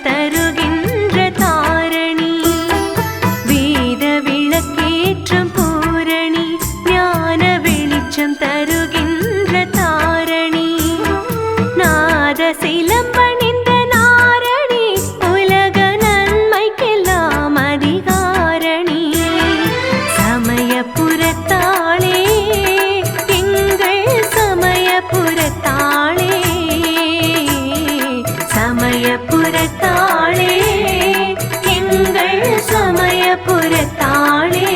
தருகின்ற தாரணி, வேத விளக்கேற்றும் பூரணி, ஞான வெளிச்சம் தருகின்ற தாரணி, நாத சிலம்பணிந்த நாரணி, உலக நன்மைக்கெல்லாம் அதிகாரணி, சமயபுரத்தாளே எங்கள் சமயபுரத்தாளே, சமயபுரத்தாளே எங்கள் சமயபுரத்தாளே.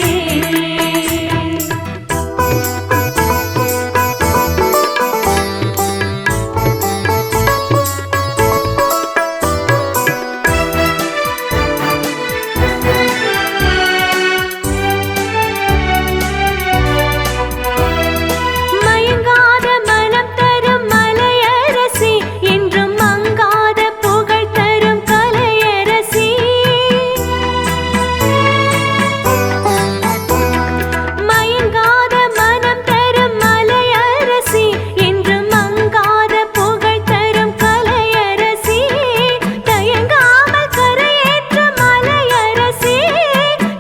மயங்காத மனம் தரும் மலையரசி, என்றும் மங்காத புகழ் தரும் கலையரசி, மயங்காத மனம் தரும் மலையரசி, என்றும் மங்காத புகழ் தரும் கலையரசி, தயங்காமல் கரையேற்றும் மலையரசி,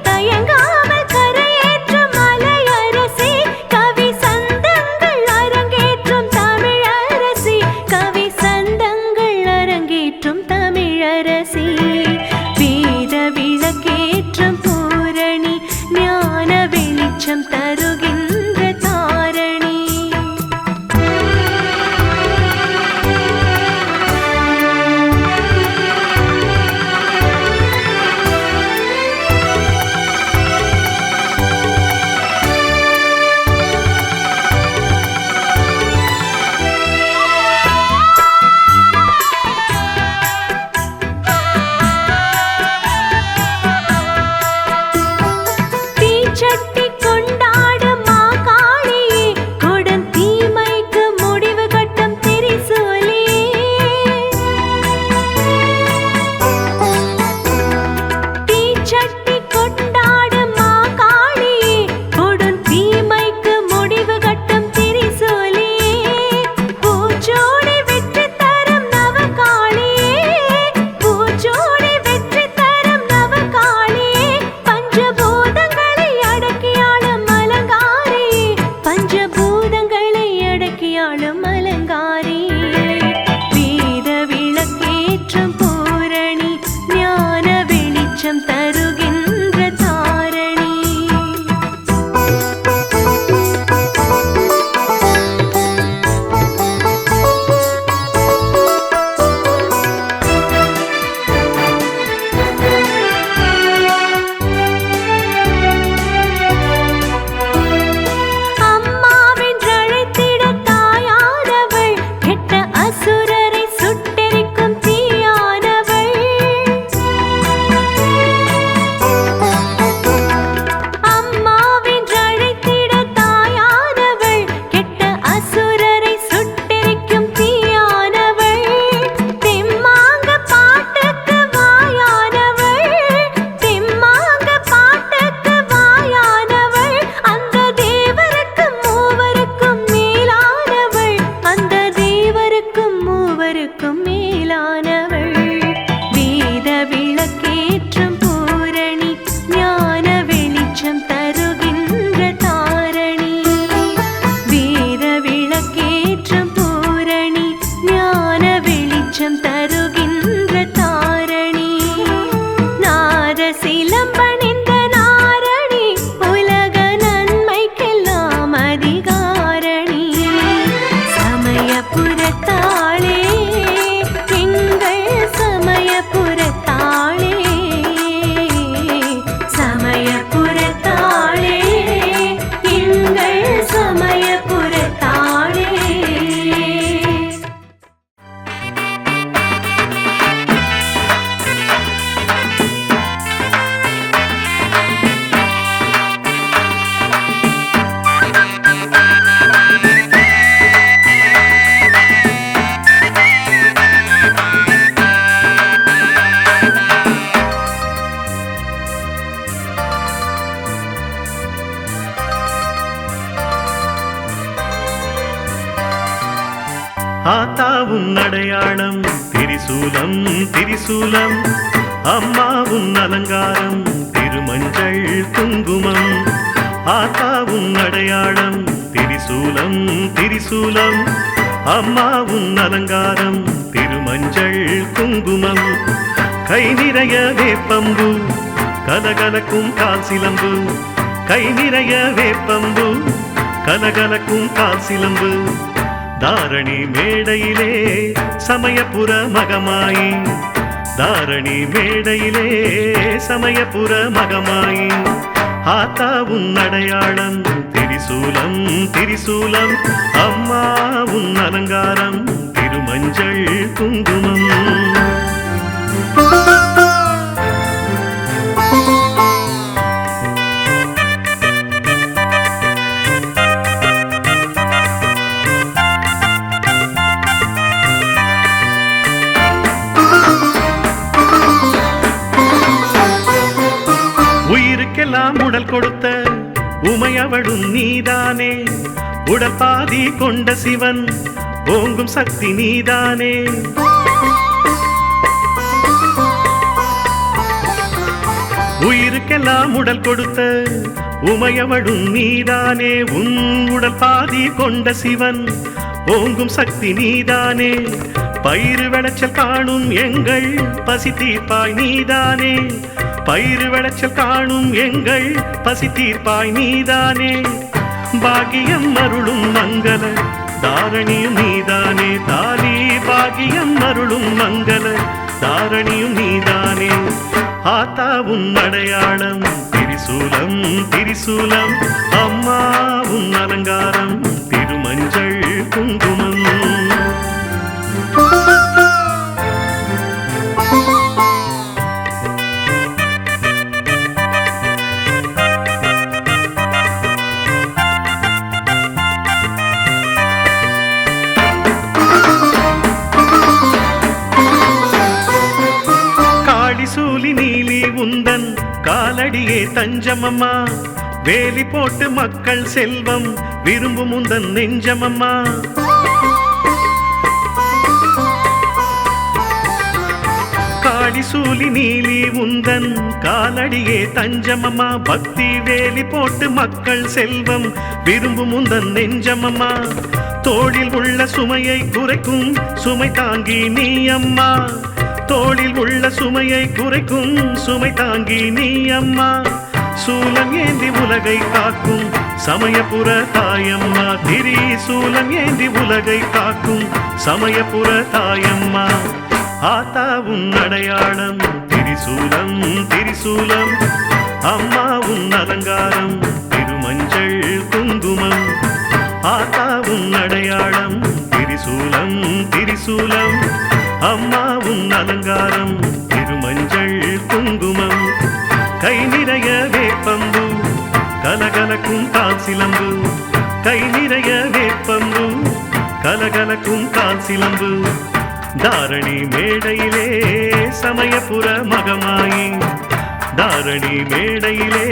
தயங்காமல் கரையேற்றும் மலையரசி, கவி சந்தங்கள் அரங்கேற்றும் தமிழரசி, கவி சந்தங்கள் அரங்கேற்றும் தமிழரசி, வேத விளக்கேற்றும் பூரணி, ஞான வெளிச்சம் தருகின்ற தாரணி. தீச்சட்டி கொண்டாடும் மாகாளியே, கொடும் தீமைக்கு முடிவு கட்டும் திரிசூலியே, தீச்சட்டி கொண்டாடும் மாகாளியே, கொடும் தீமைக்கு முடிவு கட்டும் திரிசூலியே, பூச்சோடி வெற்றி தரும் நவகாளியே, பூச்சோடி வெற்றி தரும் நவகாளியே, பஞ்சபூதங்களை அடக்கியாளும் அலங்காரியே, பஞ்சபூதங்களை அடக்கியாளும் அலங்காரியே, வேத விளக்கேற்றும் பூரணி, ஞான வெளிச்சம் தருகின்ற தாரணி. அம்மாவென்றழைத்திட தாயானவள், கெட்ட அசுரரை சுட்டெரிக்கும் தீயானவள், அம்மாவென்றழைத்திட தாயானவள், கெட்ட அசுரரை சுட்டெரிக்கும் தீயானவள், தெம்மாங்க பாட்டுக்கு வாயானவள், தெம்மாங்க பாட்டுக்கு வாயானவள், அந்த தேவருக்கும் மூவருக்கும் மேலானவள், அந்த தேவருக்கும் மூவருக்கும் மேலானவள், வேத விளக்கேற்றும் பூரணி, ஞான வெளிச்சம் தருகின்ற தாரணி, வேத விளக்கேற்றும் பூரணி, ஞான வெளிச்சம் தருகின்ற தாரணி, நாத சிலம்பணிந்த நாரணி, உலக நன்மைக்கெல்லாம் அதிகாரணி, சமயபுரத்தாளே எங்கள் சமயபுரத்தாளே, சமயபுரத்தாளே எங்கள் சமயபுரத்தாளே. ஆத்தாவும் அடையாளம் திரிசூலம் திரிசூலம் திரிசூலம் அம்மா உன் அலங்காரம் திருமஞ்சள் குங்குமம் ஆத்தா உன் அடையாளம் திரிசூலம் திரிசூலம் அம்மா உன் அலங்காரம் திருமஞ்சள் குங்குமம் கை நிறைய வேப்பம்பு கலகலக்கும் கால் சிலம்பு கை நிறைய வேப்பம்பு கலகலக்கும் கால் சிலம்பு தாரணி மேடையிலே சமயபுர மகமாயி தாரணி மேடையிலே சமயபுர மகமாயி ஆத்தா உன் அடையாளம் திரிசூலம் திரிசூலம் அம்மா உன் அலங்காரம் திருமஞ்சள் குங்குமம் உயிருக்கெல்லாம் உடல் கொடுத்த உமையவளும் நீதானே உடல் பாதி கொண்ட சிவன் ஓங்கும் சக்தி நீதானே உயிருக்கெல்லாம் உடல் கொடுத்த உமையவளும் நீதானே உன் உடல் பாதி கொண்ட சிவன் ஓங்கும் சக்தி நீதானே பயிறு விளைச்சல் காணும் எங்கள் பசி தீர்ப்பாய் நீதானே பயிறு விளைச்சல் காணும் எங்கள் பசி தீர்ப்பாய் நீதானே பாகியம் அருளும் மங்கள தாரணியும் நீதானே தாலி பாகியம் அருளும் மங்கள தாரணியும் நீதானே ஆத்தா உன் அடையாளம் திரிசூலம் திரிசூலம் அம்மா உன் அலங்காரம் திருமஞ்சள் குங்குமம் சூலி நீலி உந்தன் காலடியே தஞ்சமம்மா வேலி போட்டு மக்கள் செல்வம் விரும்பும் உந்தன் நெஞ்சமம்மா காளி சூலி நீலி உந்தன் காலடியே தஞ்சமம்மா பக்தி வேலி போட்டு மக்கள் செல்வம் விரும்பும் உந்தன் நெஞ்சமம்மா தோளில் உள்ள சுமையை குறைக்கும் சுமை தாங்கி நீ அம்மா தோளில் உள்ள சுமையை குறைக்கும் சுமை தாங்கி நீ அம்மா சூலம் ஏந்தி உலகை காக்கும் சமயபுர தாயம்மா திரி சூலம் ஏந்தி உலகை காக்கும் சமயபுர தாயம்மா ஆத்தா உன் அடையாளம் திரிசூலம் திரிசூலம் அம்மா உன் அலங்காரம் திருமஞ்சள் குங்குமம் ஆத்தா உன் அடையாளம் திரிசூலம் திரிசூலம் அம்மா உன் அலங்காரம் திருமஞ்சள் குங்குமம் கை நிறைய வேப்பம்பு கலகலக்கும் கால் சிலம்பு கை நிறைய வேப்பம்பு கலகலக்கும் கால் சிலம்பு தாரணி மேடையிலே சமயபுர மகமாயி தாரணி மேடையிலே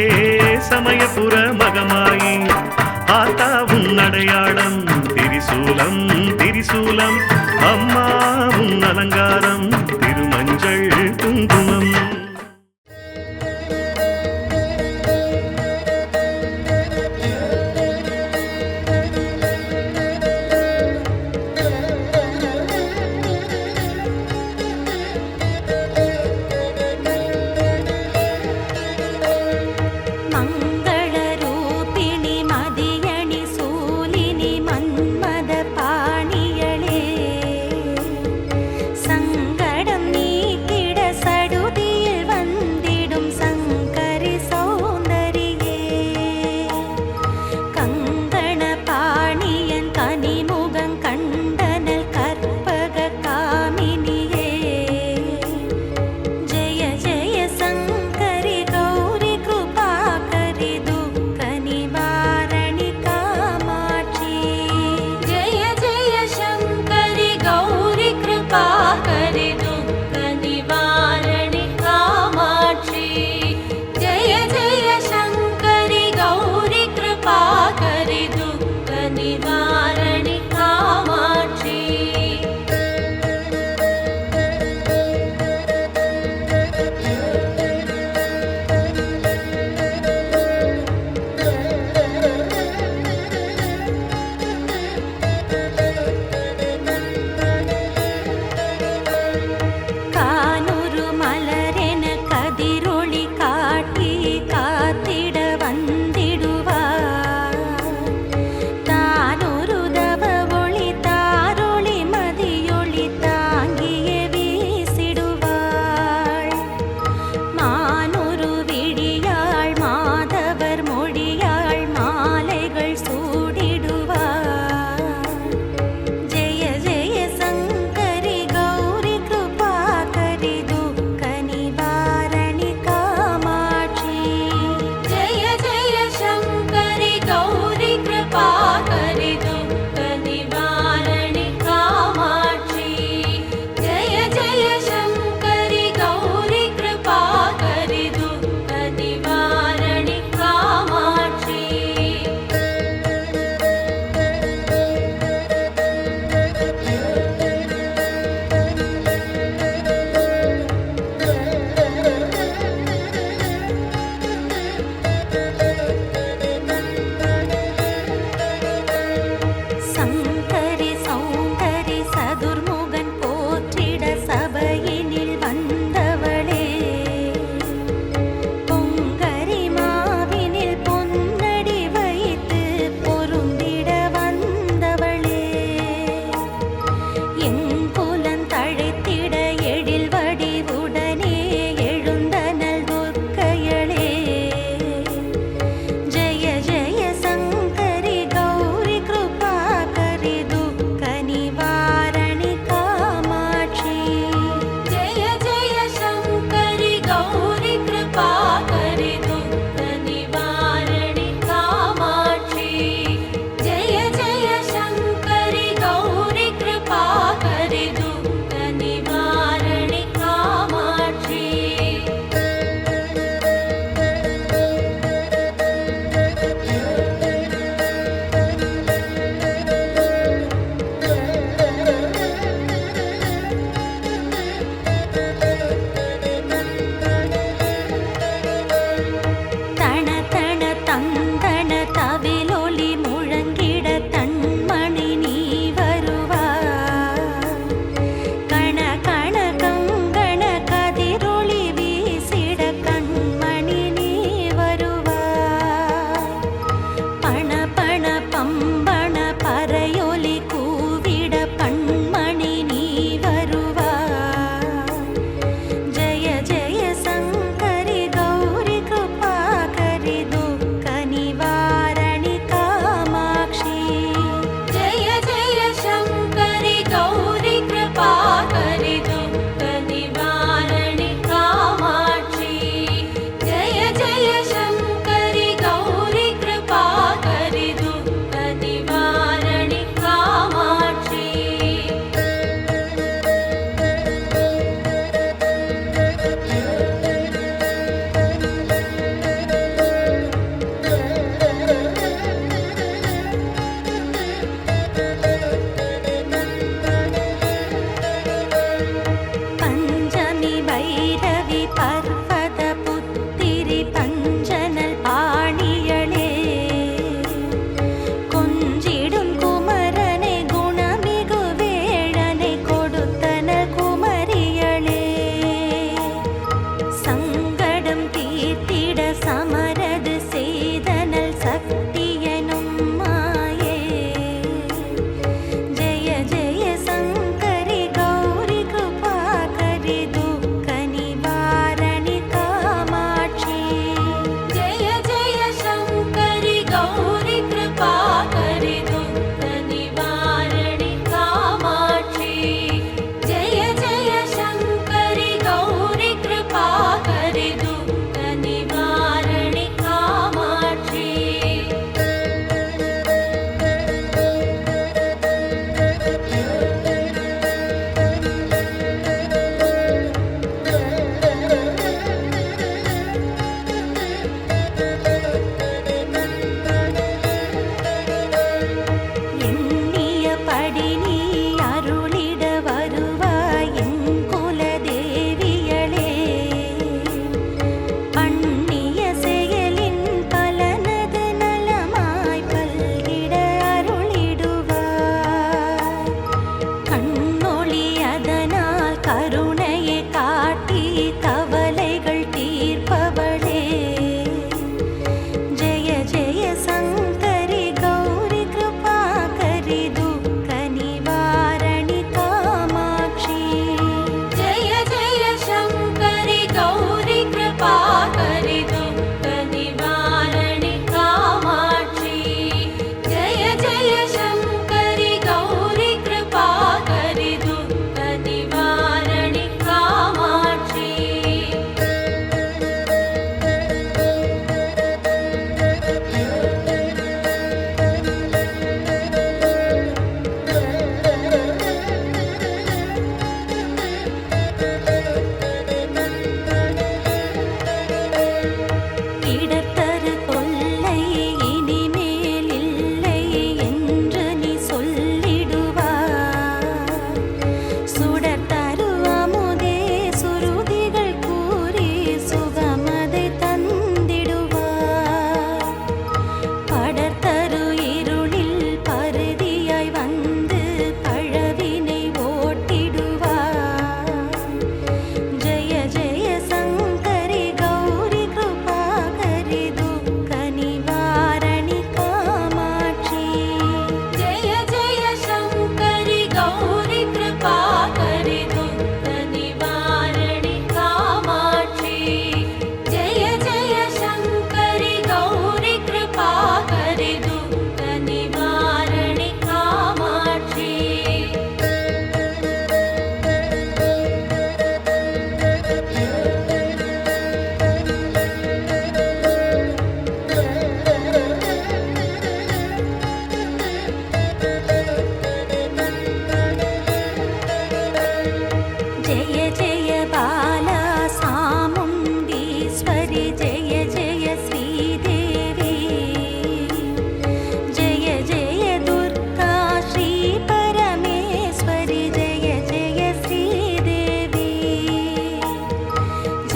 சமயபுர மகமாயி ஆத்தா உன் அடையாளம் திரிசூலம் திரிசூலம் அம்மா உன் அலங்காரம் திருமஞ்சள் குங்குமம் சங்கடம்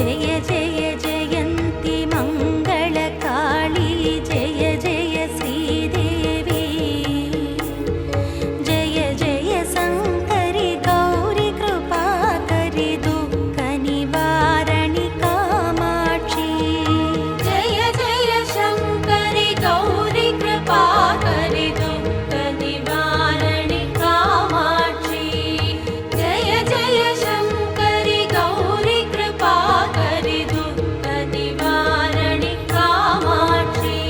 जय जय जयन्ति मङ्गलकाली जय जय श्रीदेवी जय जय शङ्करि गौरि कृपाकरि दुःखनिवारणि कामाक्षी जय जय शङ्करि गौरि कृपाकरि दुःखनिवारणि कामाक्षी जय जय शङ्करि गौरि कृपाकरि दुःखनिवारणि कामाक्षी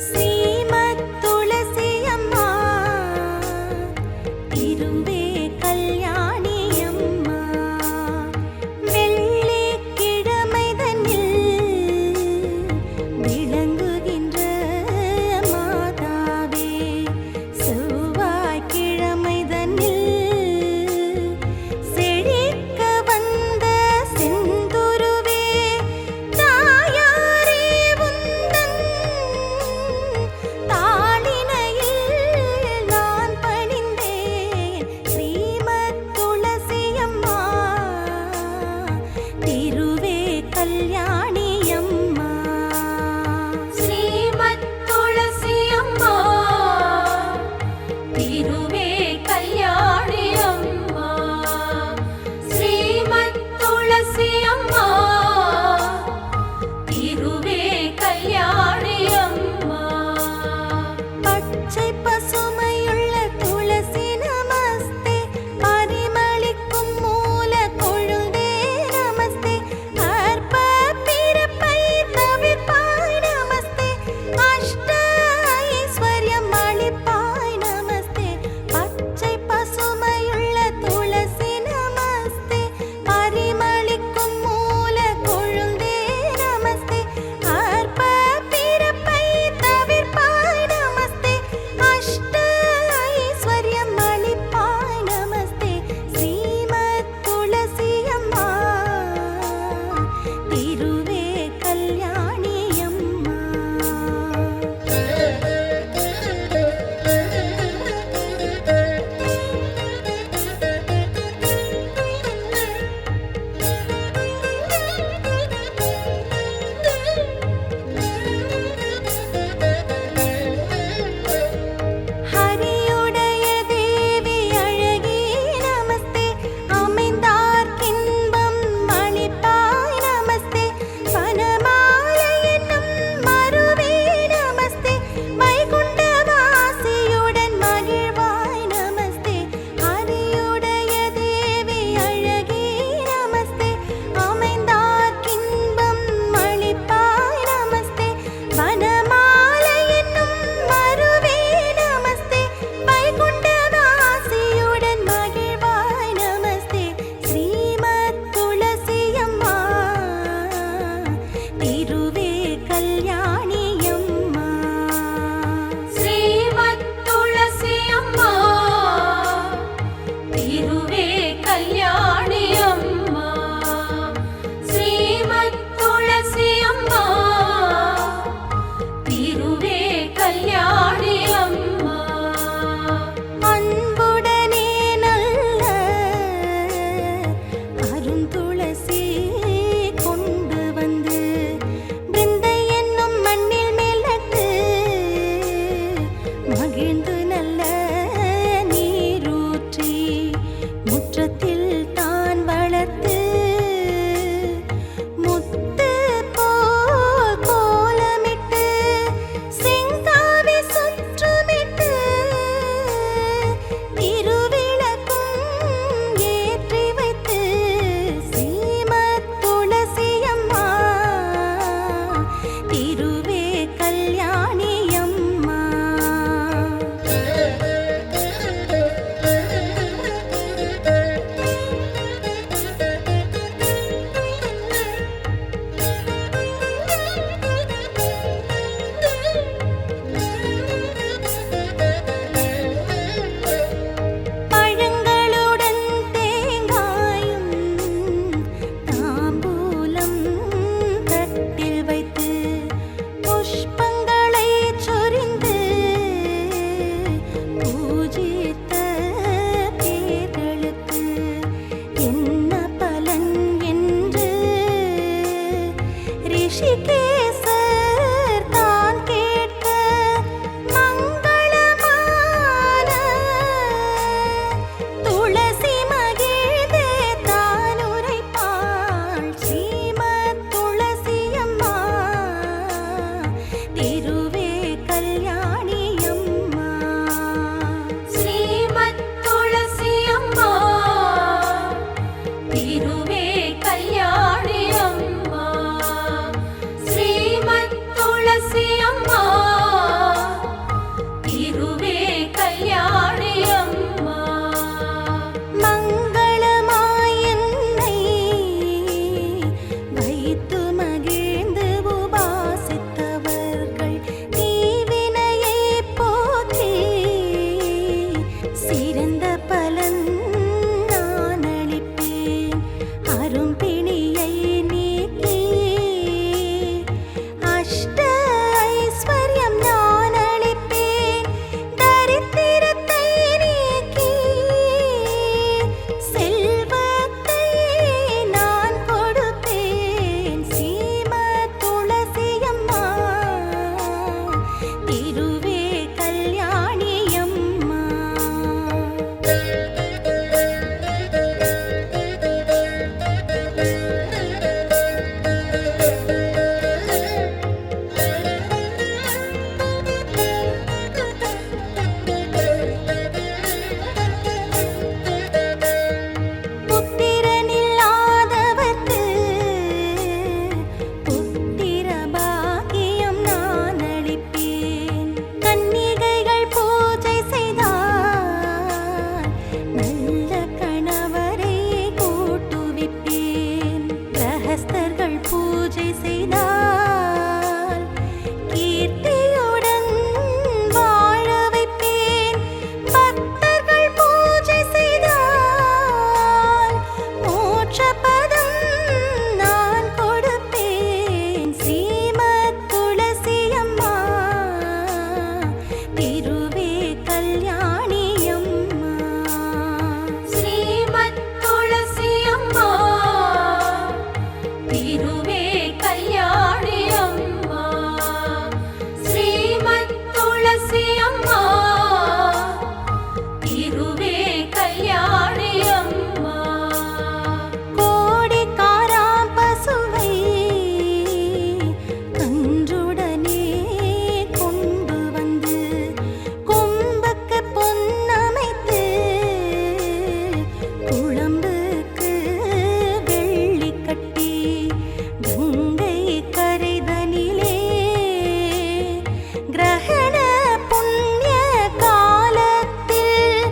श्रीमत् तुलसी अम्मा तिरुवे कल्याणी अम्मा வெள்ளிக்கிழமைதனில் விளங்குகின்ற மாதாவே செவ்வாய்க்கிழமைதனில் செழிக்க வந்த செந்துருவே தாயாரே உந்தன் தாளினையில் நான் பணிந்தேன் ஸ்ரீமத் துளசி அம்மா திருவே கல்யாணி அம்மா ஸ்ரீமத் துளசி அம்மா திருவே கல்யாணி அம்மா ஸ்ரீமத் துளசி அம்மா திருவே கல்யாணி அம்மா பச்சை பசுமையுள்ள துளசி நமஸ்தே பரிமளிக்கும் மூல கொழுந்தே நமஸ்தே அற்ப பிறப்பை தவிர்ப்பாய் நமஸ்தே அஷ்ட ஐஸ்வர்யம் அளிப்பாய் நமஸ்தே பச்சை பசுமையுள்ள துளசி நமஸ்தே பரிமளிக்கும் மூல கொழுந்தே நமஸ்தே அற்ப பிறப்பை தவிர்ப்பாய் நமஸ்தே அஷ்ட ஐஸ்வர்யம் அளிப்பாய் நமஸ்தே ஸ்ரீமத் துளசி அம்மா திருவே கல்யாணி அம்மா ஹரியுடைய தேவி அழகி நமஸ்தே அமைந்தார்க்கின்பம் அளிப்பாய் நமஸ்தே வனமாலை என்னும் மருவே நமஸ்தே வைகுண்டவாசியுடன் மகிழ்வாய் நமஸ்தே ஹரியுடைய தேவி அழகி நமஸ்தே அமைந்தார்க்கின்பம் அளிப்பாய் நமஸ்தே வனமாலை என்னும் மருவே நமஸ்தே வைகுண்டவாசியுடன் மகிழ்வாய் நமஸ்தே ஸ்ரீமத் துளசி அம்மா திருவே கல்யாணி அம்மா ஸ்ரீமத் துளசி அம்மா திருவே கல்யாணி அம்மா ஸ்ரீமத் துளசி அம்மா திருவே கல்யாணி அம்மா அன்புடனே நல்ல அருந்துளசி கொண்டு வந்து பிருந்தை என்னும் மண்ணில் மேல் நட்டு மகிழ்ந்து நல்ல நீரூற்றி முற்றத்தில் தான் வளர்த்து முத்து போல் கோலமிட்டு செங்காவி சுற்றுமிட்டு திருவிளக்கும் ஏற்றி வைத்து ஸ்ரீமத் துளசி அம்மா திருவே கல்யாணி அம்மா திருவே கல்யாணி அம்மா மங்களமாய் என்னை வைத்து மகிழ்ந்து உபாசித்தவர்கள் தீவினையை போக்கி சிறந்த பலன் நான் அளிப்பேன் அரும்பிணியை நீக்கி அஷ்ட ஐஸ்வர்யம் நான் அளிப்பேன் தரித்திரத்தை நீக்கி செல்வத்தை நான் கொடுப்பேன் ஸ்ரீமத் துளசி அம்மா திருவே கல்யாணி அம்மா புத்திரனில்லாதவர்க்கு புத்திர பாக்கியம் நான் அளிப்பேன் கன்னிகைகள் பூஜை செய்தால் நல்ல கணவரை கூட்டுவிப்பேன் கிரகஸ்தர்கள் பூஜை செய்தால் கீர்த்தியுடன் வாழ வைப்பேன் பக்தர்கள் பூஜை செய்தால் மோட்சபதம் நான் கொடுப்பேன் ஸ்ரீமத் துளசி அம்மா திருவே கல்யாணி அம்மா ஸ்ரீமத் துளசி அம்மா திருவே கல்யாணி அம்மா ஸ்ரீமத் துளசி அம்மா திருவே கல்யாணி அம்மா கோடிக்காராம் பசுவை கன்றுடனே கொண்டு வந்து கொம்புக்கு பொன்னமைத்து குழம்புக்கு வெள்ளி கட்டி கங்கை கரைதனிலே கிரகண புண்ணிய காலத்தில்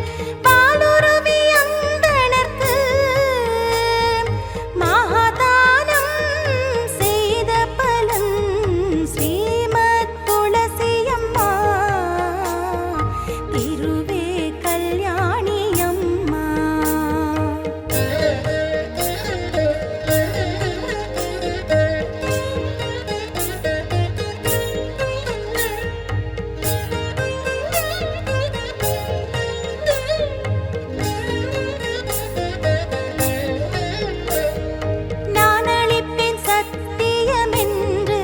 பாலுருவி அந்தணர்க்கு மகாதானம் செய்த பலன் ஸ்ரீமத் துளசி அம்மா திருவே கல்யாணி அம்மா நான் அளிப்பேன் சத்தியமென்று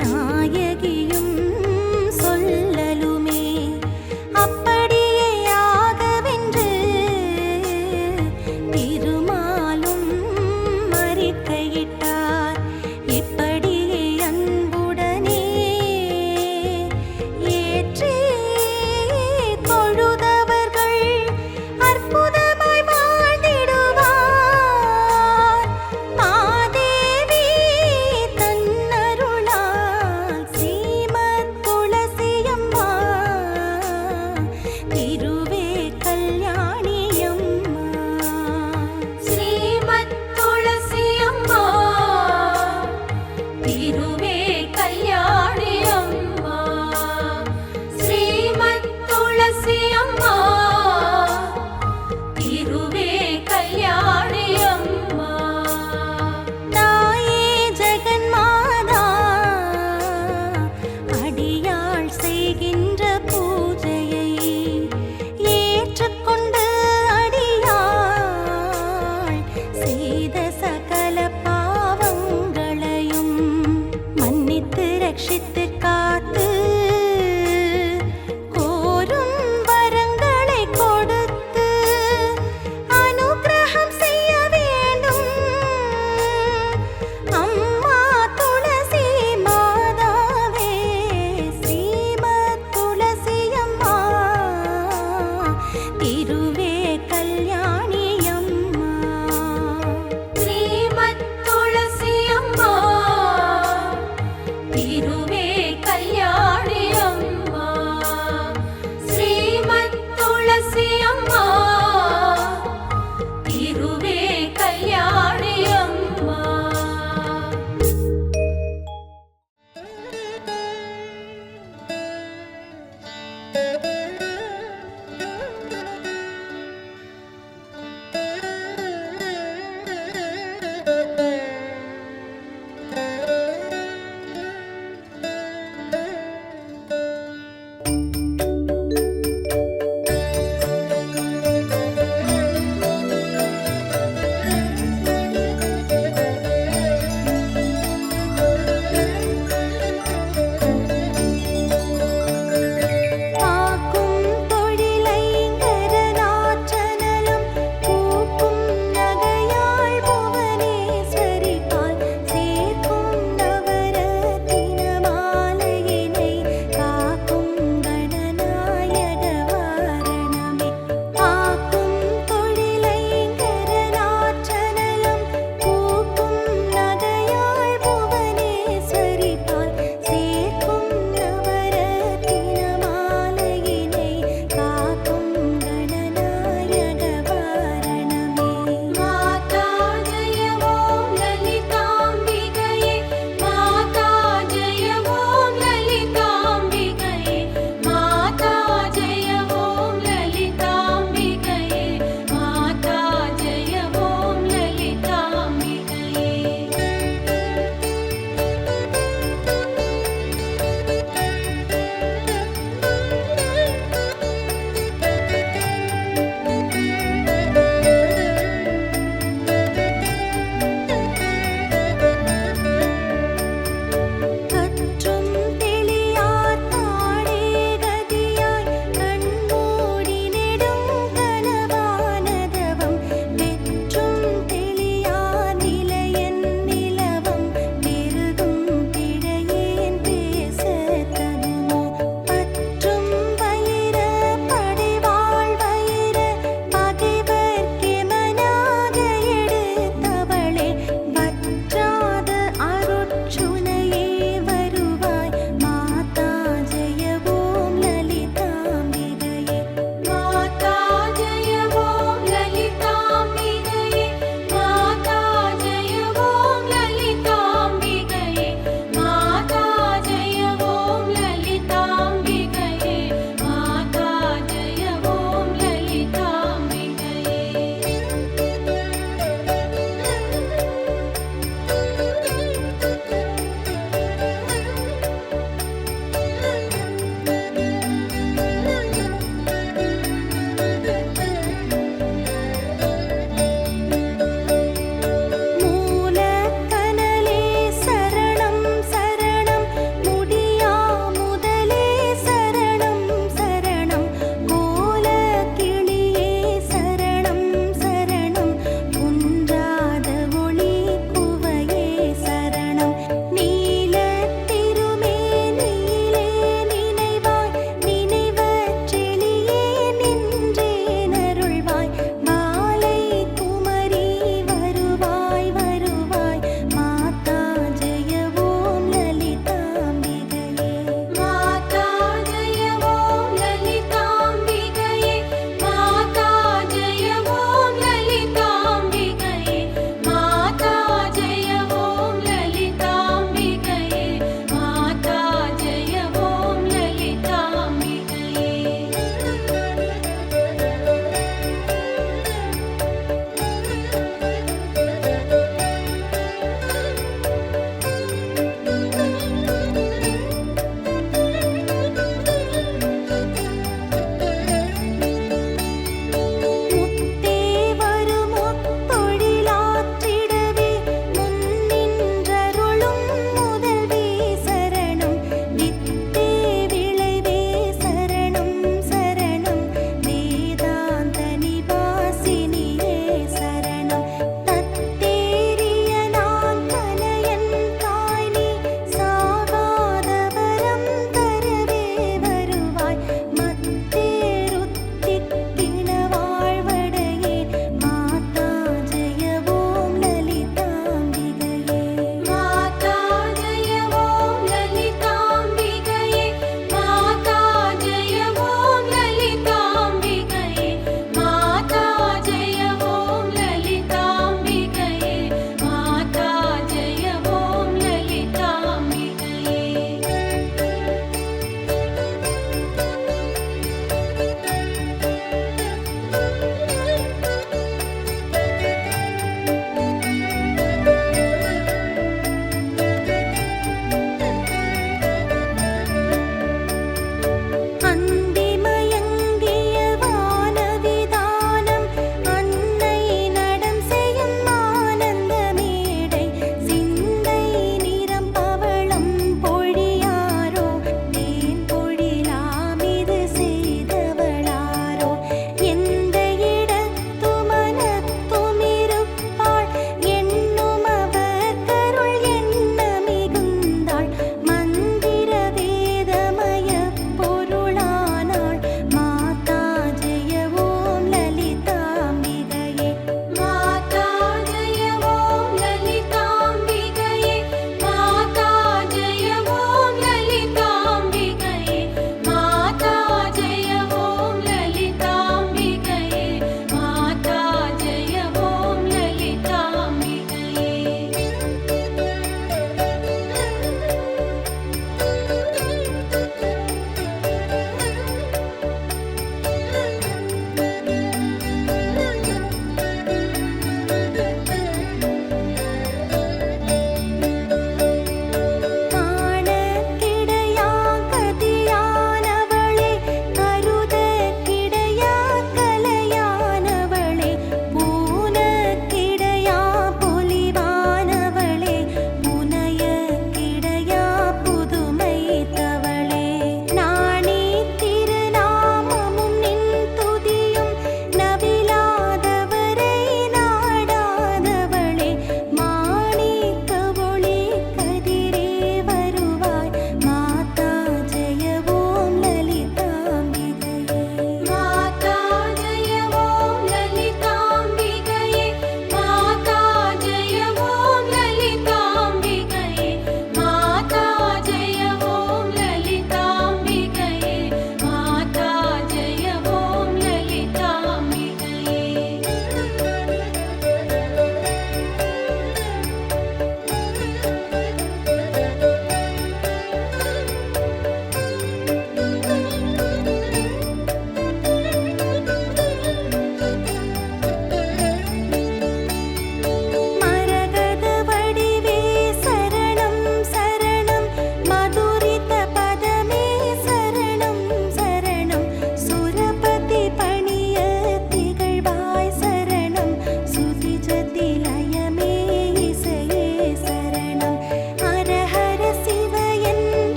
நாயகியும் சொல்லலுமே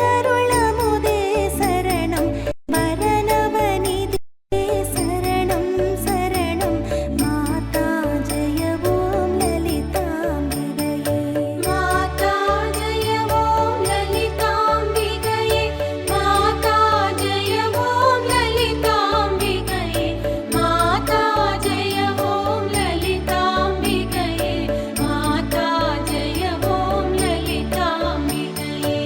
பேரருளமுதே சரணம் வரணவனிதே சரணம் சரணம் மாதா ஜெய ஓம் லலிதாம்பிகையே மாதா ஜெய ஓம் லலிதாம்பிகையே மாதா ஜெய ஓம் லலிதாம்பிகையே மாதா ஜெய ஓம் லலிதாம்பிகையே மாதா ஜெய ஓம் லலிதாம்பிகையே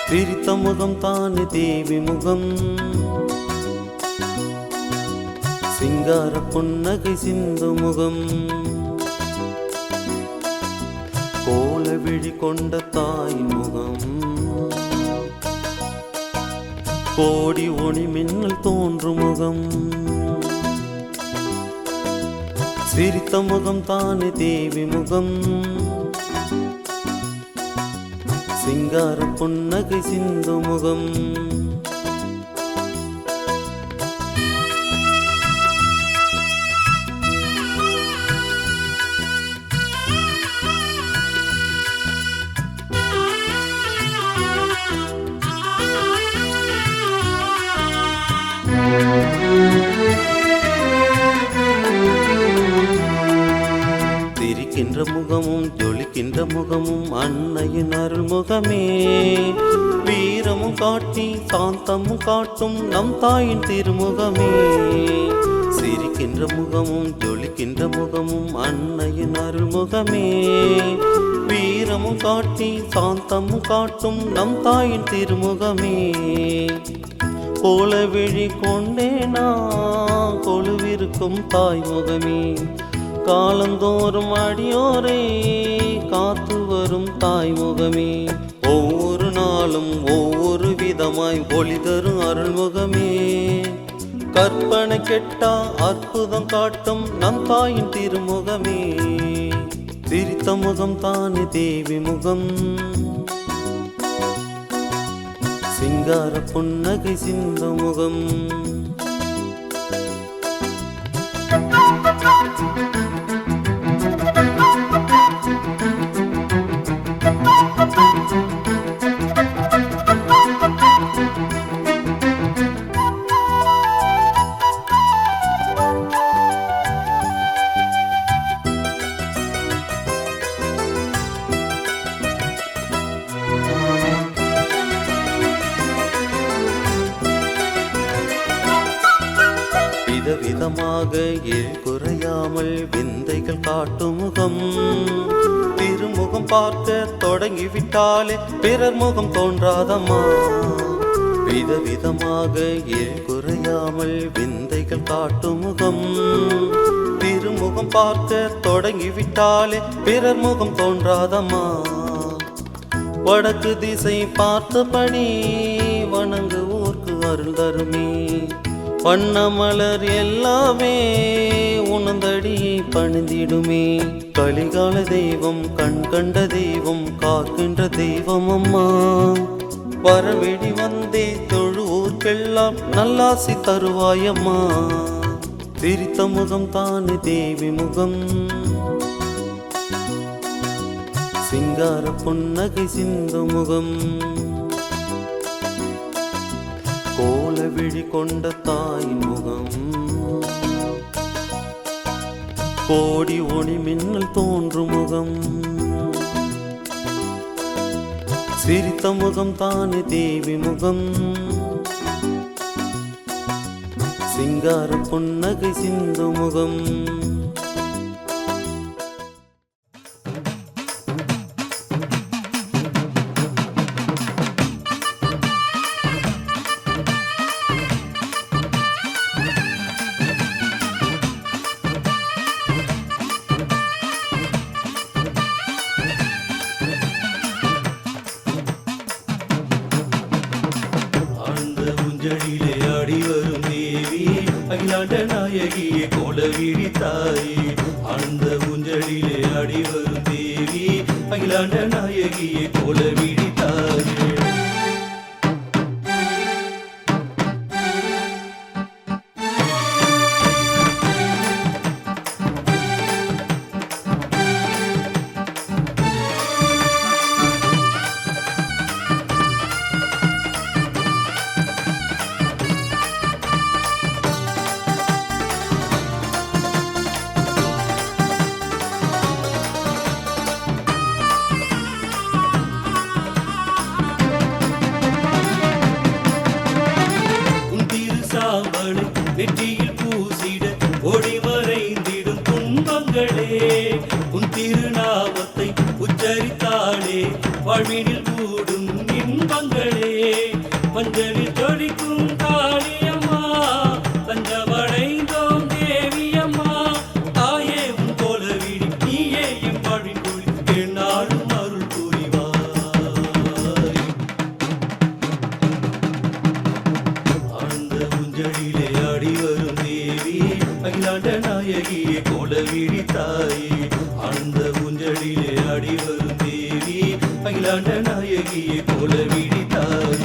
சிரித்த முகம் தானே தேவி முகம், சிங்கார புன்னகை சிந்து முகம், கோல விழி கொண்ட தாய் முகம், கோடி ஒளி மின்னல் தோன்றும் முகம். சிரித்த முகம் தானே தேவி முகம், சிங்கார புன்னகை சிந்து முகம். சிரிக்கின்ற முகமும் ஜொலிக்கின்ற முகமும் அன்னையின் அருள்முகமே, வீரமும் காட்டி சாந்தமும் காட்டும் நம் தாயின் திருமுகமே. சிரிக்கின்ற முகமும் ஜொலிக்கின்ற முகமும் அன்னையின் அருள்முகமே, வீரமும் காட்டி சாந்தமும் காட்டும் நம் தாயின் திருமுகமே. கோல விழி கொண்டேனா கொலுவிருக்கும் தாய்முகமே, காலந்தோறும் அடியோரே காத்து வரும் தாய்முகமே. ஒவ்வொரு நாளும் ஒவ்வொரு விதமாய் ஒளி தரும் அருள்முகமே, கற்பனை கெட்டா அற்புதம் காட்டும் நம் தாயின் திருமுகமே. சிரித்த முகம் தானே தேவி முகம், சிங்கார புன்னகை சிந்து முகம். விதவிதமாக குறையாமல் விந்தைகள் காட்டும் முகம், திருமுகம் பார்க்க தொடங்கிவிட்டாலே பிறர் முகம் தோன்றாதம்மா. விதவிதமாக குறையாமல் விந்தைகள் காட்டும் முகம், திருமுகம் பார்க்க தொடங்கிவிட்டாலே பிறர் முகம் தோன்றாதம்மா. வடக்கு திசை பார்த்தபடி வணங்குவோர்க்கு அருள் தருமே, வண்ணமலர் எல்லாமே உணர்ந்தடி பணிந்திடுமே. கலிகால தெய்வம் கண் கண்ட தெய்வம் காக்கின்ற தெய்வம் அம்மா, வரவெடி வந்தே தொழுவோர்க்கெல்லாம் நல்லாசி தருவாயம்மா. சிரித்த முகம் தானே தேவி முகம், சிங்கார புன்னகை சிந்து முகம், கோல விழி கொண்ட தாயின் முகம், கோடி ஒளி மின்னல் தோன்றும் முகம். சிரித்த முகம் தானே தேவி முகம், சிங்கார புன்னகை சிந்து முகம். ஊஞ்சலிலே ஆடி வரும் தேவி, அகிலாண்ட நாயகியே கோலவிழி தாயே. ஆனந்த ஊஞ்சலிலே ஆடி வரும் தேவி, அகிலாண்ட நாயகியே கோலவிழி தாயே. கூடும் இன்பங்களே மஞ்சளில் ஜொலிக்கும் காளியம்மா தஞ்சமடைந்தோம் தேவியம்மா தாயே உன் கோலவீடு நீயே என் வாழ்வின் கூலி என்னாலும் அருள் புரிவாய் ஆழ்ந்த ஊஞ்சலிலே ஆடி வரும் தேவி அகிலாண்ட நாயகியே கோலவீடி தாயே ஆழ்ந்த ஊஞ்சலிலே ஆடி வரும் தேவி அகிலாண்ட நாயகியே கோலவீடி தாயே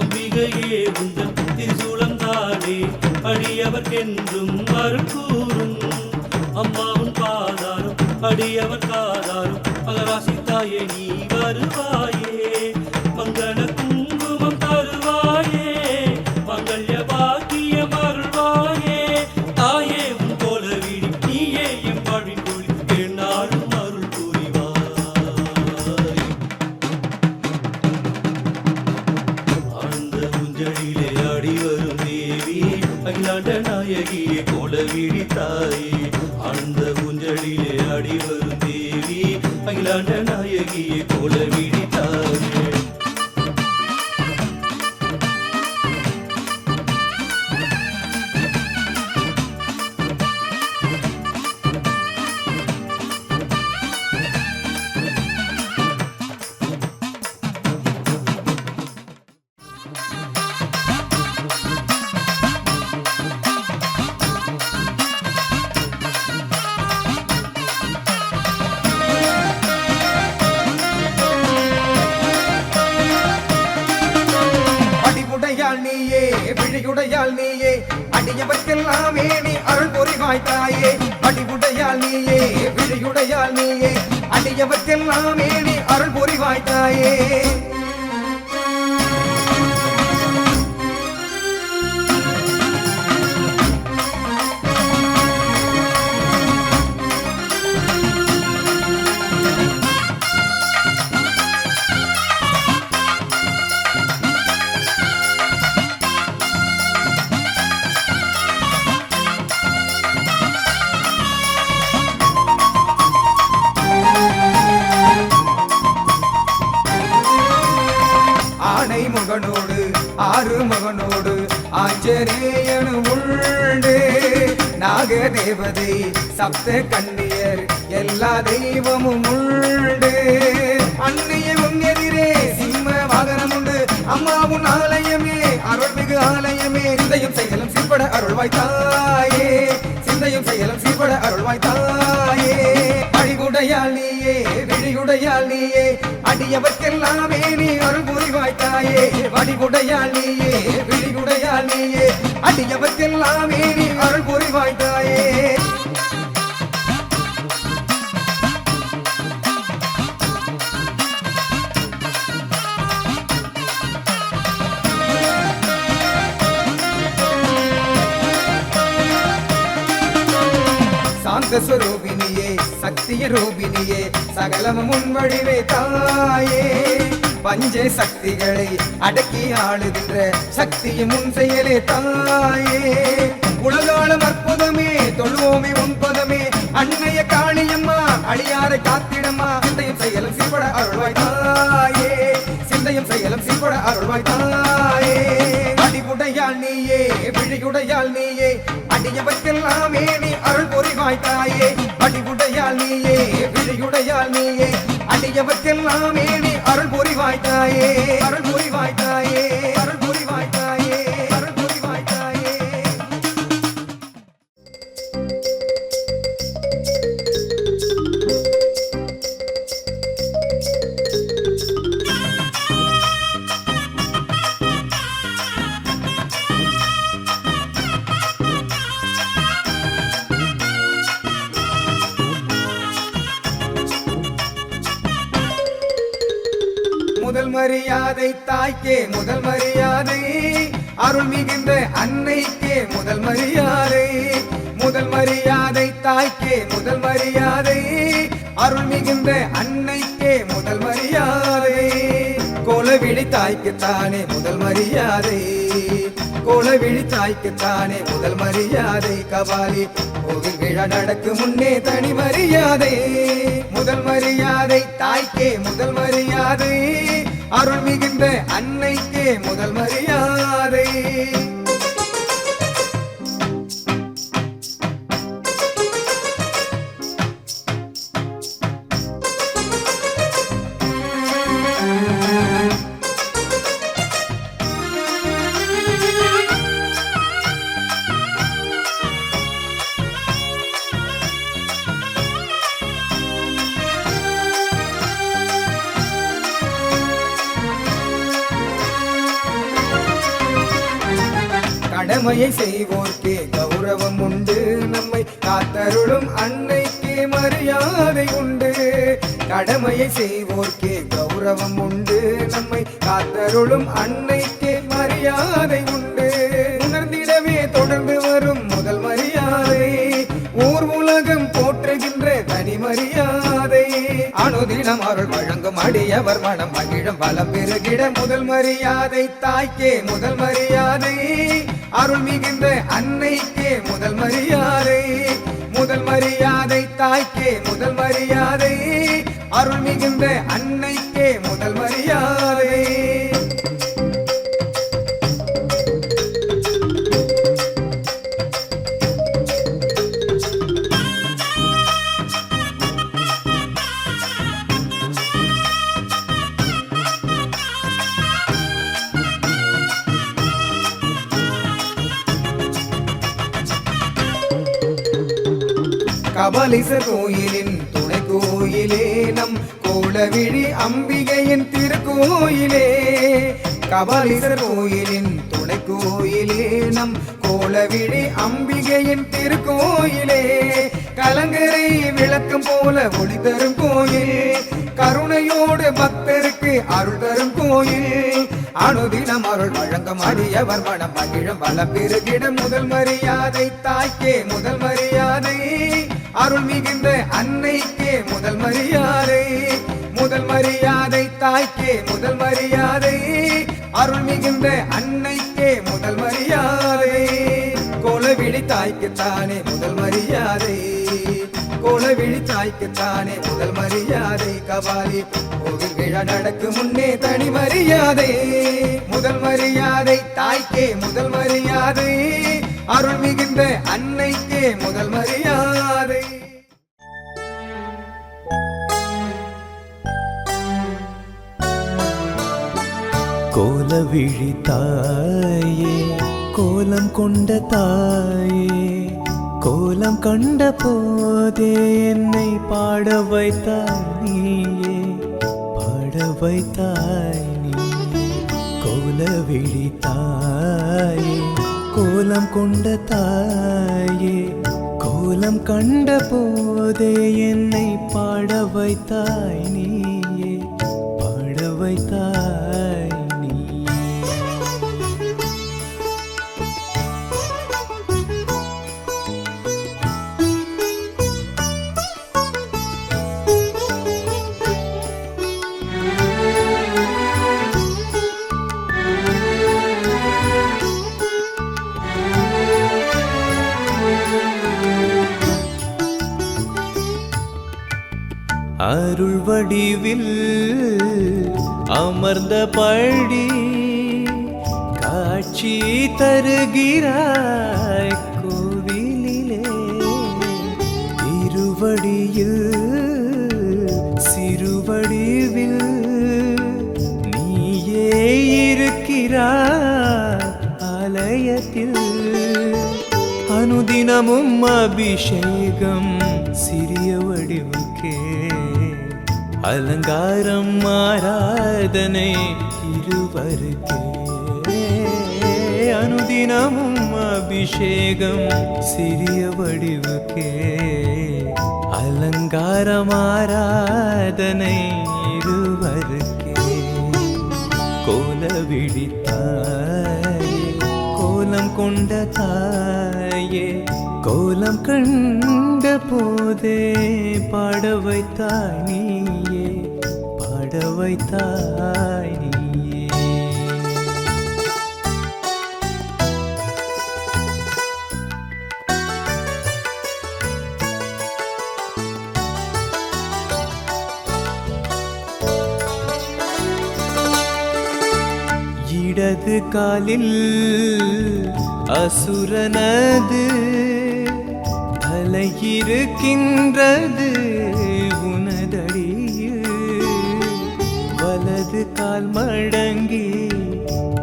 அம்பிகையே உந்தன் திருசூலம் தானே அடியவர்க்கென்றும் அருள் கூறும் அம்மாவும் பாதாரும் அடியவர் காதாரும் மகராசி தாயே நீ வருவாயே மங்கள குங்குமம் தருவாயே மங்கள்ய பாக்கியம் அருள்வாயே தாயே உன் கோலவீடி நீயே என் வாழ்வின் கூலி என்னாலும் அருள் புரிவாய் ஆழ்ந்த ஊஞ்சலிலே ஆடி வரும் தேவி அகிலாண்ட நாயகியே கோலவீடி தாயே ஆழ்ந்த ஊஞ்சலிலே ஆடி வரும் தேவி அகிலாண்ட நாயகியே கோலவீடி தாயே அடிவுடையாள் நீயே விழியுடையாள் நீயே அடியவர்க்கெல்லாமே நீ அருள் புரிவாய் தாயே அடிவுடையாள் நீயே விழியுடையாள் நீயே அடியவர்க்கெல்லாமே நீ அருள் புரிவாய் தாயே ஆனை மகனோடு ஆறு மகனோடு ஆஞ்சநேயனு உண்டு நாக தேவதை சப்த கண்ணியர் எல்லா தெய்வமும் உண்டு அன்னைய உன் எதிரே சிம்ம வாகனம் உண்டு அம்மாவும் ஆலயமே அருள்மிகு ஆலயமே சிந்தையும் செயலும் சீர்பட அருள்வாய் தாயே சிந்தையும் செயலும் சீர்பட அருள்வாய் தாயே அழிகுடையாள் நீயே விழியுடையாள் நீயே அடியவர்க்கெல்லாமே நீ அருள் புரிவாய் தாயே வடிகுடையாள் நீயே விழிகுடையாள் நீயே அடியவர்க்கெல்லாமே நீ அருள் புரிவாய் தாயே சாந்த ஸ்வரூபினியே சக்திய ரூபினியே சகலமும் முன்வழிவே தாயே பஞ்ச சக்திகளை அடக்கி ஆளுகின்ற சக்தியும் முன் செயலே தாயே உலகாலம் அற்புதமே தொழுவோமே உன் பதமே அன்னைய காளியம்மா அழியாரை காத்திடம்மா சிந்தையும் செயலும் சீர்பட அருள்வாய் தாயே சிந்தையும் செயலும் சீர்பட அருள்வாய் தாயே அடிவுடையாள் நீயே விழியுடையாள் நீயே அடியவர்க்கெல்லாமே நீ அருள் புரிவாய் தாயே அடிவுடையாள் நீயே விழியுடையாள் நீயே அடியவர்க்கெல்லாமே நீ அருள் புரிவாய் தாயே அருள் புரிவாய் தாயே அருள் புரிவாய் தாயே அருள் புரிவாய் தாயே முதல் மரியாதை தாய்க்கே முதல் மரியாதை அருள் மிகுந்த அன்னைக்கே முதல் மரியாதை முதல் மரியாதை தாய்க்கே முதல் மரியாதை அருள் மிகுந்த அன்னைக்கே முதல் மரியாதை கோல கோலவிழி தாய்க்குத்தானே முதல் மரியாதை, கோலவிழி தாய்க்குத்தானே முதல் மரியாதை. கபாலி கோவில் விழா நடக்கு முன்னே தனி மரியாதை. முதல் மரியாதை தாய்க்கே முதல் மரியாதை, அருள் மிகுந்த அன்னைக்கே முதல் மரியாதை. கடமையை செய்வோர்க்கே கௌரவம் உண்டு, நம்மை காத்தருளும் அன்னைக்கே மரியாதை உண்டு. கடமையை செய்வோர்க்கே கௌரவம் உண்டு, நம்மை காத்தருளும் அன்னைக்கே மரியாதை உண்டு. உணர்ந்திடவே தொடர்ந்து வரும் முதல் மரியாதை, ஊர் உலகம் போற்றுகின்ற தனி மரியாதை. அனுதினம் அருள் வழங்கும் அடியவர் மனம் மகிழும் பலம் பெருகிட முதல் மரியாதை தாய்க்கே முதல் மரியாதை, அருள் மிகுந்த அன்னைக்கே முதல் மரியாதை. முதல் மரியாதை தாய்க்கே முதல் மரியாதை, அருள் மிகுந்த அன்னைக்கே முதல் மரியாதை. கபாலீசர் கோயிலின் துணை கோயிலே நம் கோலவிழி அம்பிகையின் திருக்கோயிலே. கபாலீசர் கோயிலின் துணை கோயிலே நம் கோலவிழி அம்பிகையின் திருக்கோயிலே. கலங்கரை விளக்கம் போல ஒளி தரும் கோயில், கருணையோடு பக்தருக்கு அருள் தரும் கோயில். அனுதினம் அருள் வழங்கும் அடியவர் மனம் மகிழும் வளம் பெருகிட முதல் மரியாதை தாய்க்கே முதல் மரியாதை, அருள் மிகுந்த அன்னைக்கே முதல் மரியாதை. முதல் மரியாதை தாய்க்கே முதல் மரியாதை, அருள் மிகுந்த அன்னைக்கே முதல் மரியாதை. கோலவிழி தாய்க்குத்தானே முதல் மரியாதை, கோலவிழி தாய்க்குத்தானே முதல் மரியாதை. கபாலி கோவில் விழா நடக்கு முன்னே தனி மரியாதை. முதல் மரியாதை தாய்க்கே முதல் மரியாதை, அருள் மிகுந்த அன்னைக்கே முதல் மரியாதை. கோலவிழி தாயே கோலம் கொண்ட தாயே, கோலம் கண்ட போதே என்னை பாட வைத்தாய் நீயே, பாட வைத்தாய் நீயே. கோலவிழி தாயே கோலம் கொண்ட தாயே, கோலம் கண்ட போதே என்னை பாட வைத்தாய் நீயே, பாட வைத்தாய் நீயே. அருள் வடிவில் அமர்ந்த படி காட்சி தருகிறாய் கோவிலிலே. திருவடியில் சிறுவடிவில் நீயே இருக்கிறாய் ஆலயத்தில். அனுதினமும் அபிஷேகம் சிறிய வடிவுக்கே, அலங்காரம் ஆராதனை இருவருக்கே. அனுதினமும் அபிஷேகம் சிறிய வடிவுக்கே, அலங்காரம் ஆராதனை இருவருக்கே. கோலவிழி தாயே கோலம் கொண்ட தாயே, கோலம் கண்ட போதே பாட வைத்தாய் நீயே, பாட வைத்தாய் நீயே. இடது காலில் அசுரனது தலையிருக்கின்றது உனதடியில் வலது கால் மடங்கி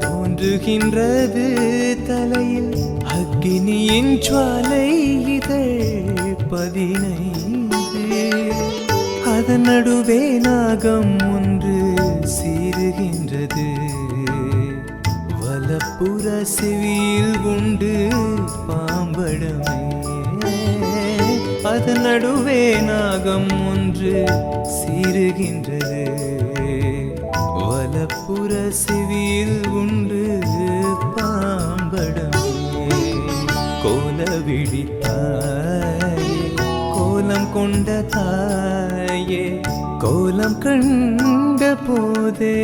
தோன்றுகின்றது தலையில் அக்கினியின் ஜுவாலை இதழ் 15 அதன் நடுவே நாகம் ஒன்று சீருகின்றது வலப்புற செவியில் உண்டு பாம்படமே அதன் நடுவே நாகம் ஒன்று சீருகின்றது வலப்புற செவியில் உண்டு பாம்படமே கோல விழித்தாயே கோலம் கொண்ட தாயே கோலம் கண்ட போதே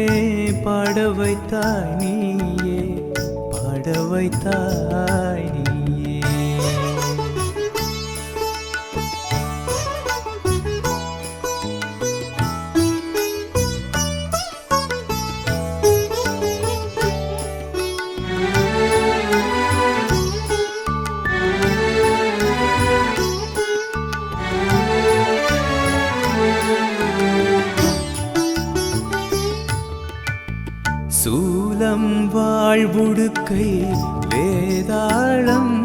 பாட வைத்தாய் நீயே பாட வைத்தாய் நீயே சூலம் வாழ்வுடுக்கை வேதாளம்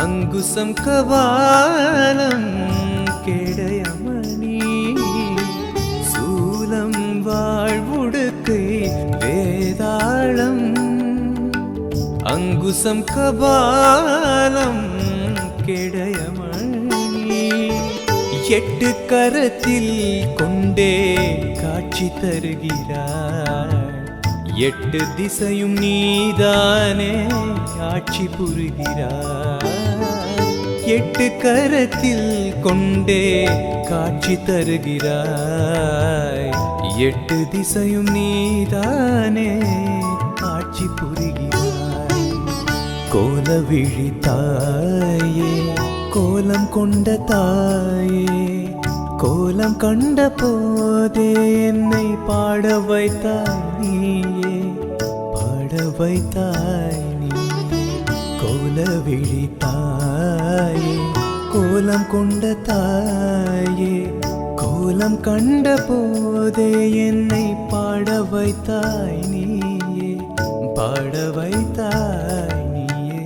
அங்குசம் கபாலம் கேடயமணி சூலம் வாழ்வுடுக்கை வேதாளம் அங்குசம் கபாலம் கேடயமணி எட்டு கரத்தில் கொண்டே காட்சி தருகிறார் எட்டு திசையும் நீதானே ஆட்சி புரிகிறார் எட்டு கரத்தில் கொண்டே காட்சி தருகிறாய் எட்டு திசையும் நீதானே ஆட்சி புரிகிறாய் கோல விழித்தாயே கோலம் கொண்ட தாயே கோலம் கண்ட போதே என்னை பாட வைத்தாய் நீயே பாட வைத்தாய் நீயே கோல விழித்தாயே கோலம் கொண்ட தாயே கோலம் கண்ட போதே என்னை பாட வைத்தாய் நீயே பாட வைத்தாய் நீயே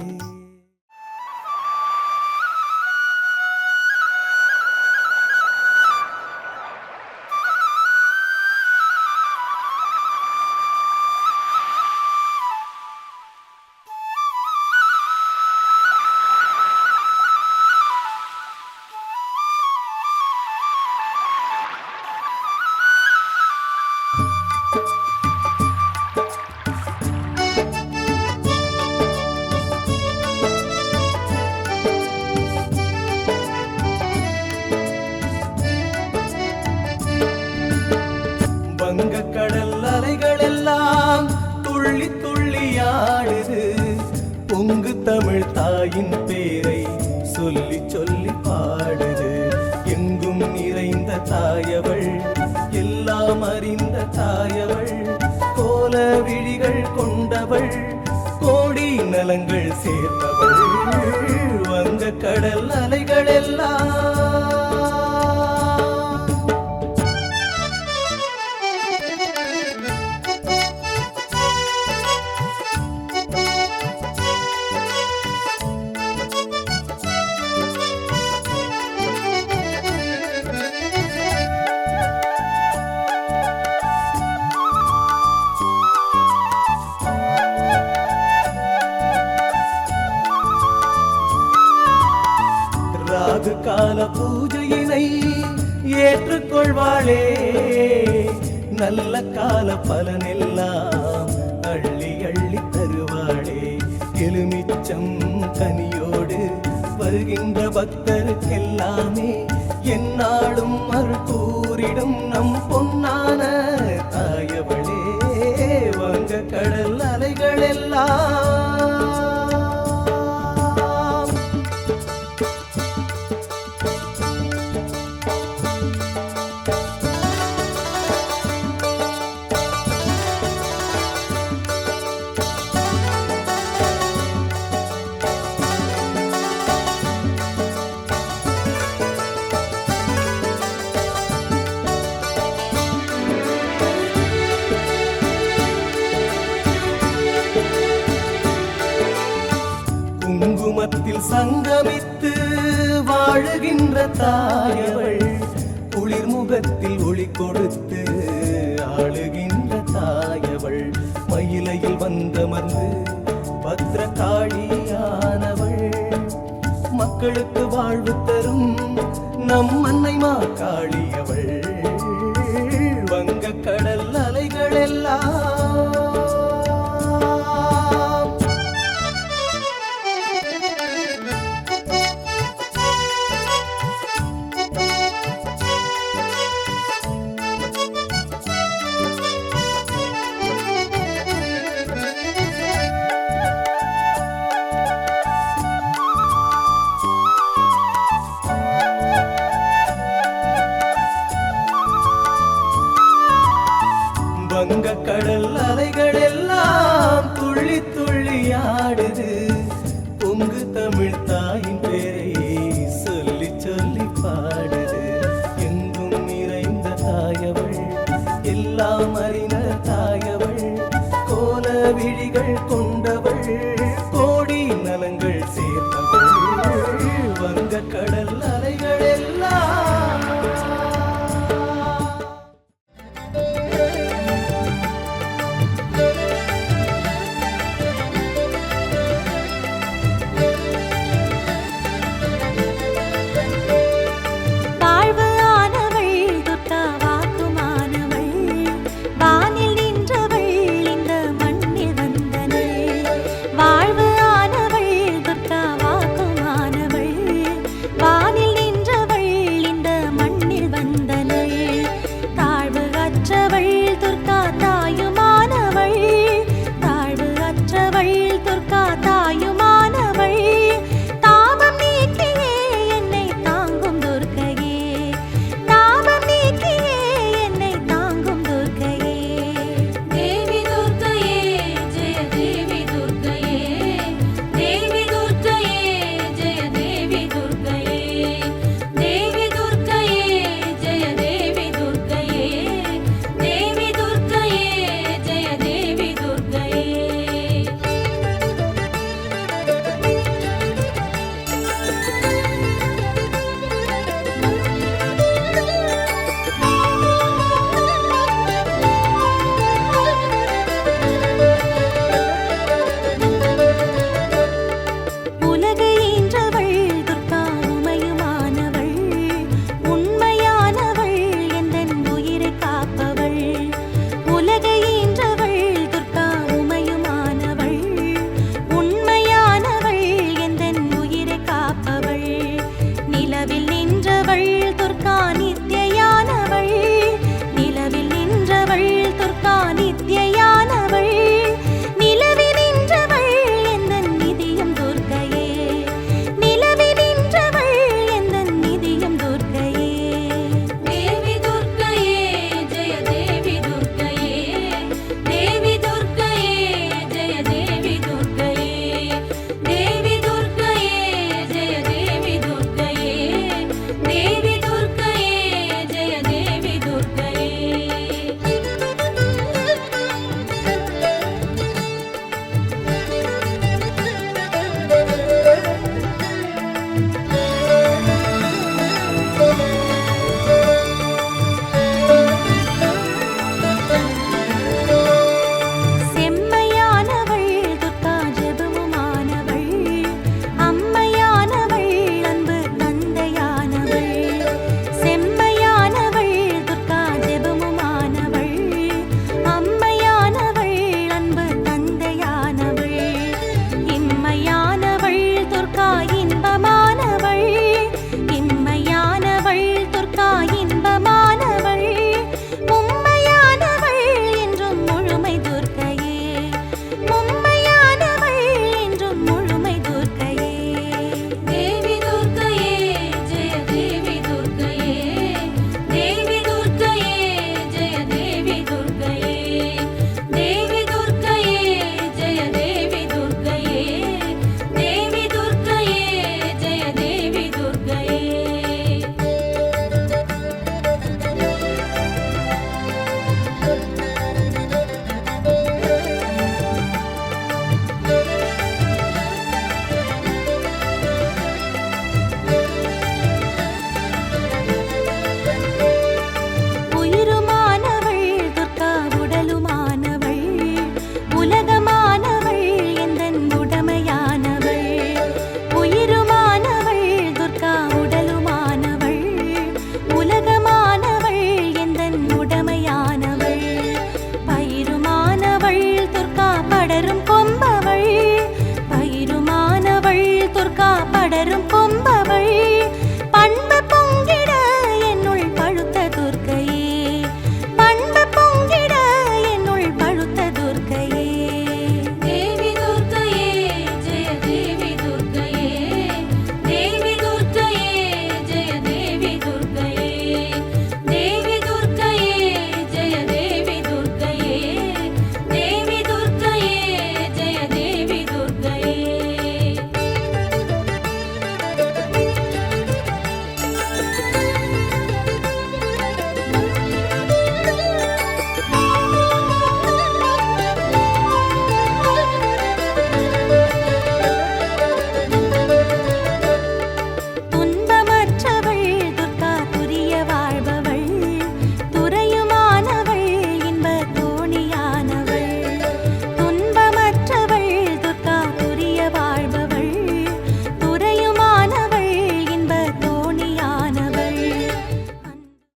வங்கக்கடல் அலைகள் எல்லாம் துள்ளி துள்ளியாடுது பொங்கு தமிழ் தாயின் பேரை சொல்லி சொல்லி பாடுது எங்கும் நிறைந்த தாயவள் எல்லாம் அறிந்த தாயவள் கோல விழிகள் கொண்டவள் கோடி நலங்கள் சேர்ந்தவள் வங்கக்கடல் அலைகள் எல்லாம் ராகு கால பூஜையினை ஏற்றுக்கொள்வாளே நல்ல கால பலனெல்லாம் அள்ளி அள்ளி தருவாளே எலுமிச்சம் கனியோடு வருகின்ற பக்தருக்கெல்லாமே எந்நாளும் அருள் கூறிடும் நம் பொன்னான தாயவளே வங்க கடல் அலைகள் எல்லாம் குங்குமத்தில் சங்கமித்து வாழுகின்ற தாயவள் குளிர் முகத்தில் ஒளி கொடுத்து ஆளுகின்ற தாயவள் மயிலையில் வந்தமர்ந்து பத்ரகாளியானவள் மக்களுக்கு வாழ்வு தரும் நம் அன்னை மாகாளியவள் வங்கக் கடல் அலைகள் எல்லாம் வங்கக் கடல் அலைகள் எல்லாம் துள்ளி துள்ளி ஆடுது பொங்கு தமிழ் தாயின் பேரை சொல்லி சொல்லி பாடுது எங்கும் நிறைந்த தாயவள் எல்லாம் அறிந்த தாயவள் கோல விழிகள் கொண்டு